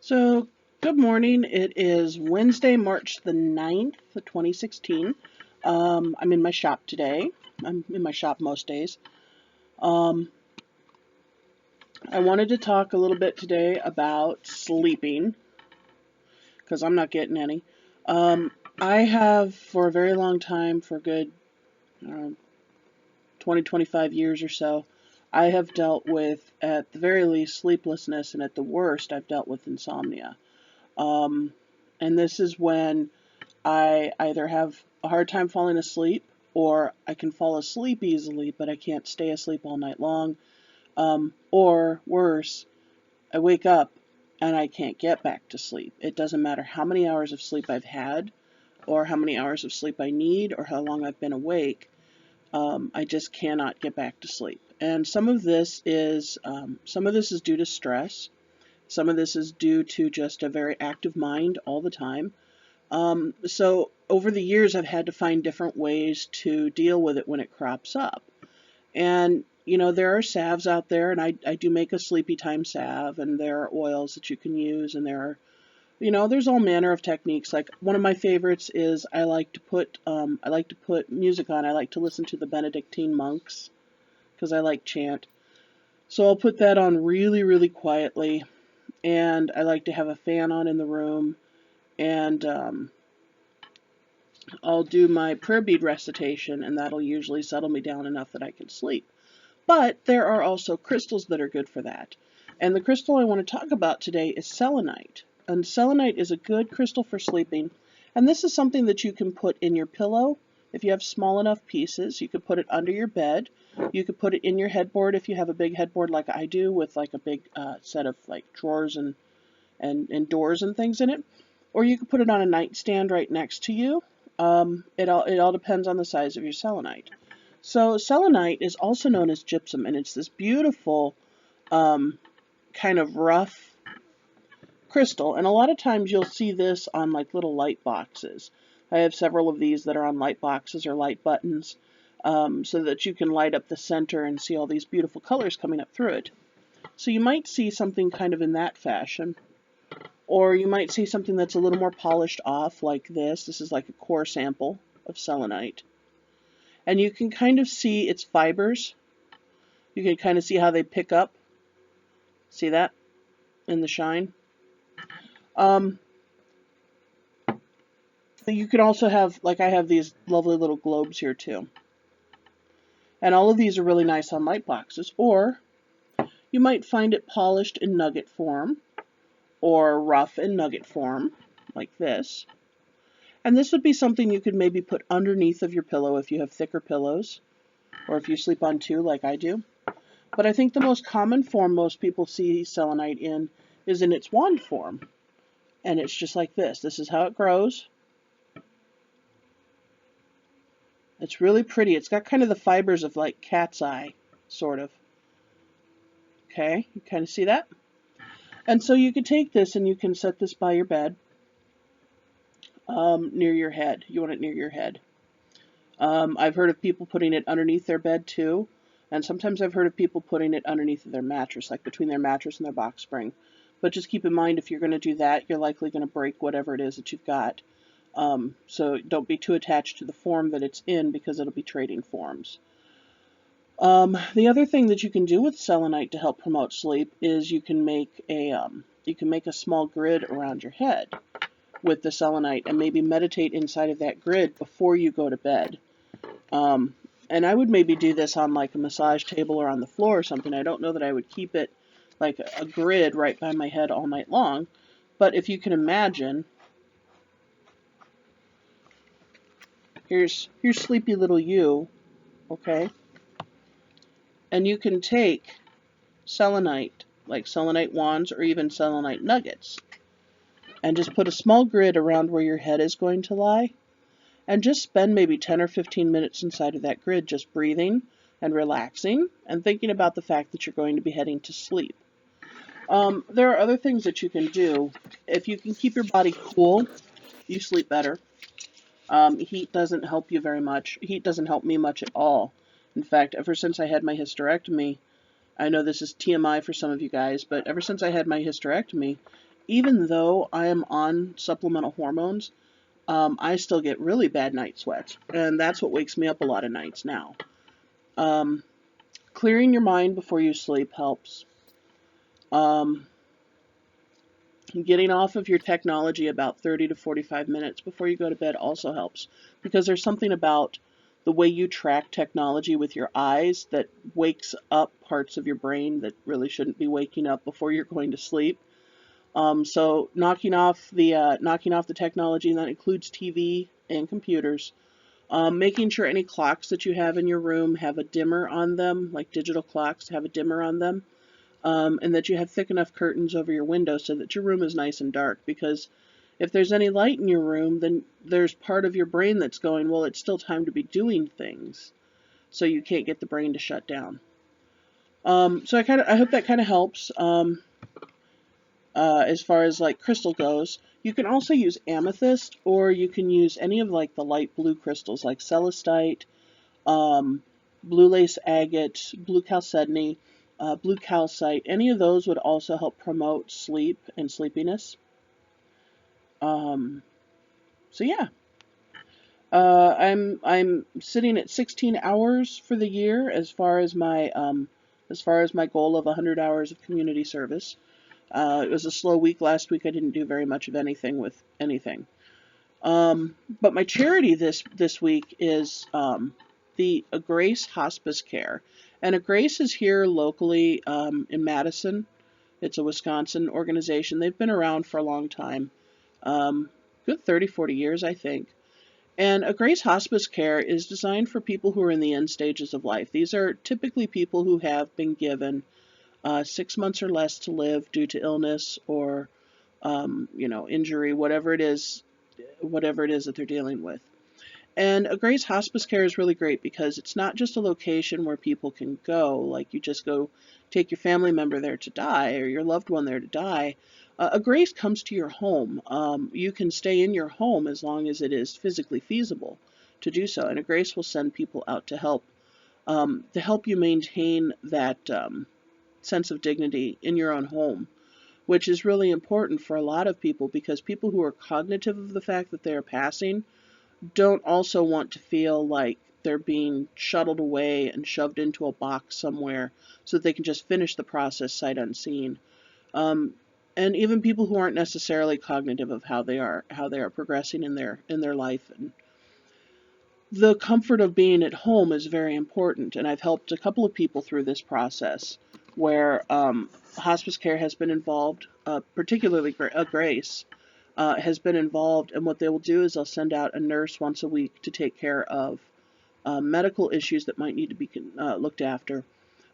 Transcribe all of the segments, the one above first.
So, good morning. It is Wednesday, March the 9th, 2016. I'm in my shop today. I'm in my shop most days. Um, I wanted to talk a little bit today about sleeping because I'm not getting any. Um, I have for a very long time, for a good 20, 25 years or so, I have dealt with, at the very least, sleeplessness, and at the worst, I've dealt with insomnia. Um, and this is when I either have a hard time falling asleep or I can fall asleep easily, but I can't stay asleep all night long. Or worse, I wake up and I can't get back to sleep. It doesn't matter how many hours of sleep I've had or how many hours of sleep I need or how long I've been awake. I just cannot get back to sleep. And some of this is due to stress. Some of this is due to just a very active mind all the time. So over the years, I've had to find different ways to deal with it when it crops up. And, there are salves out there, and I do make a sleepy time salve, and there are oils that you can use, and there's all manner of techniques. Like one of my favorites is I like to put music on. I like to listen to the Benedictine monks because I like chant. So I'll put that on really, really quietly, and I like to have a fan on in the room, and I'll do my prayer bead recitation, and that'll usually settle me down enough that I can sleep. But there are also crystals that are good for that. And the crystal I want to talk about today is selenite. And selenite is a good crystal for sleeping. And this is something that you can put in your pillow. If you have small enough pieces, you could put it under your bed. You could put it in your headboard if you have a big headboard like I do, with like a big set of like drawers and doors and things in it. Or you could put it on a nightstand right next to you. It all depends on the size of your selenite. So selenite is also known as gypsum, and it's this beautiful kind of rough crystal. And a lot of times you'll see this on like little light boxes. I have several of these that are on light boxes or light buttons, so that you can light up the center and see all these beautiful colors coming up through it. So you might see something kind of in that fashion. Or you might see something that's a little more polished off like this. This is like a core sample of selenite. And you can kind of see its fibers. You can kind of see how they pick up. See that in the shine? You can also have, like I have these lovely little globes here too. And all of these are really nice on light boxes. Or you might find it polished in nugget form, or rough in nugget form, like this. And this would be something you could maybe put underneath of your pillow if you have thicker pillows, or if you sleep on two like I do. But I think the most common form most people see selenite in is in its wand form. And it's just like this. This is how it grows. It's really pretty. It's got kind of the fibers of like cat's eye, sort of. Okay, you kind of see that? And so you could take this and you can set this by your bed, near your head. You want it near your head. I've heard of people putting it underneath their bed too. And sometimes I've heard of people putting it underneath their mattress, like between their mattress and their box spring. But just keep in mind, if you're going to do that, you're likely going to break whatever it is that you've got. So don't be too attached to the form that it's in, because it'll be trading forms. The other thing that you can do with selenite to help promote sleep is you can make a small grid around your head with the selenite, and maybe meditate inside of that grid before you go to bed. And I would maybe do this on like a massage table or on the floor or something. I don't know that I would keep it like a grid right by my head all night long. But if you can imagine, here's sleepy little you, okay? And you can take selenite, like selenite wands or even selenite nuggets, and just put a small grid around where your head is going to lie, and just spend maybe 10 or 15 minutes inside of that grid, just breathing and relaxing and thinking about the fact that you're going to be heading to sleep. There are other things that you can do. If you can keep your body cool, you sleep better. Heat doesn't help you very much. Heat doesn't help me much at all. In fact, ever since I had my hysterectomy, I know this is TMI for some of you guys, but ever since I had my hysterectomy, even though I am on supplemental hormones, I still get really bad night sweats, and that's what wakes me up a lot of nights now. Um, Clearing your mind before you sleep helps. Um, Getting off of your technology about 30 to 45 minutes before you go to bed also helps, because there's something about the way you track technology with your eyes that wakes up parts of your brain that really shouldn't be waking up before you're going to sleep. So knocking off the technology, and that includes TV and computers. Making sure any clocks that you have in your room have a dimmer on them, like digital clocks have a dimmer on them, and that you have thick enough curtains over your window so that your room is nice and dark. Because if there's any light in your room, then there's part of your brain that's going, well, it's still time to be doing things, so you can't get the brain to shut down. So I hope that kind of helps. As far as like crystal goes, you can also use amethyst, or you can use any of like the light blue crystals like celestite, um, blue lace agate, blue chalcedony, blue calcite. Any of those would also help promote sleep and sleepiness. Um, so yeah, I'm sitting at 16 hours for the year as far as my goal of 100 hours of community service. It was a slow week last week. I didn't do very much of anything with anything. But my charity this week is the Agrace Hospice Care, and Agrace is here locally in Madison. It's a Wisconsin organization. They've been around for a long time, good 30, 40 years, I think. And Agrace Hospice Care is designed for people who are in the end stages of life. These are typically people who have been given 6 months or less to live due to illness or injury, whatever it is that they're dealing with. And a Grace Hospice Care is really great because it's not just a location where people can go, like you just go take your family member there to die or your loved one there to die. A Grace comes to your home. You can stay in your home as long as it is physically feasible to do so, and a Grace will send people out to help you maintain that sense of dignity in your own home, which is really important for a lot of people, because people who are cognitive of the fact that they are passing don't also want to feel like they're being shuttled away and shoved into a box somewhere so that they can just finish the process sight unseen. Um, and even people who aren't necessarily cognitive of how they are progressing in their life. And the comfort of being at home is very important, and I've helped a couple of people through this process where hospice care has been involved, particularly Grace has been involved, and what they will do is they'll send out a nurse once a week to take care of medical issues that might need to be looked after.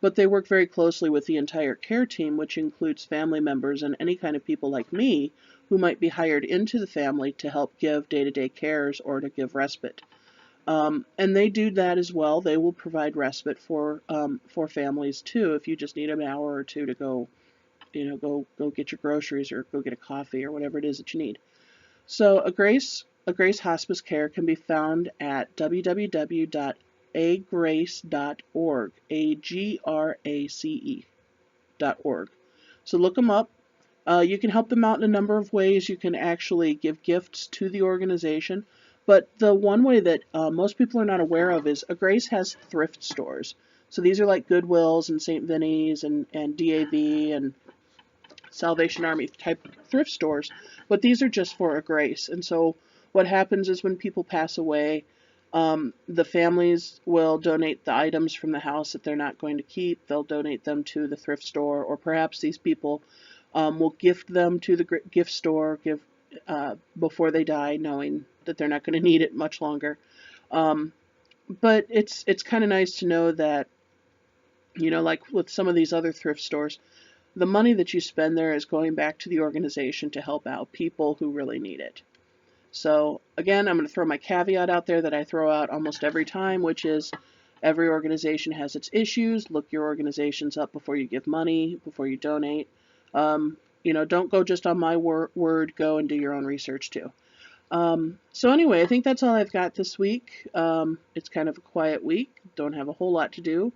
But they work very closely with the entire care team, which includes family members and any kind of people like me who might be hired into the family to help give day-to-day cares or to give respite. And they do that as well. They will provide respite for families too, if you just need an hour or two to go, go get your groceries or go get a coffee or whatever it is that you need. So a Grace Hospice Care can be found at www.agrace.org, agrace.org. So look them up. You can help them out in a number of ways. You can actually give gifts to the organization. But the one way that most people are not aware of is Grace has thrift stores. So these are like Goodwills and St. Vinny's and DAV and Salvation Army type thrift stores. But these are just for Grace. And so what happens is when people pass away, the families will donate the items from the house that they're not going to keep. They'll donate them to the thrift store, or perhaps these people will gift them to the gift store before they die, knowing that they're not going to need it much longer. But it's kind of nice to know that, like with some of these other thrift stores, the money that you spend there is going back to the organization to help out people who really need it. So again, I'm going to throw my caveat out there that I throw out almost every time, which is every organization has its issues. Look your organizations up before you give money, before you donate. Don't go just on my word. Go and do your own research too. So anyway, I think that's all I've got this week. It's kind of a quiet week. Don't have a whole lot to do.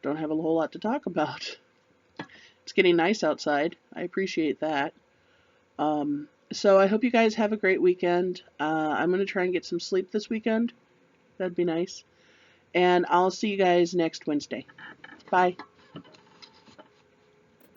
Don't have a whole lot to talk about. It's getting nice outside. I appreciate that. So I hope you guys have a great weekend. I'm going to try and get some sleep this weekend. That'd be nice. And I'll see you guys next Wednesday. Bye.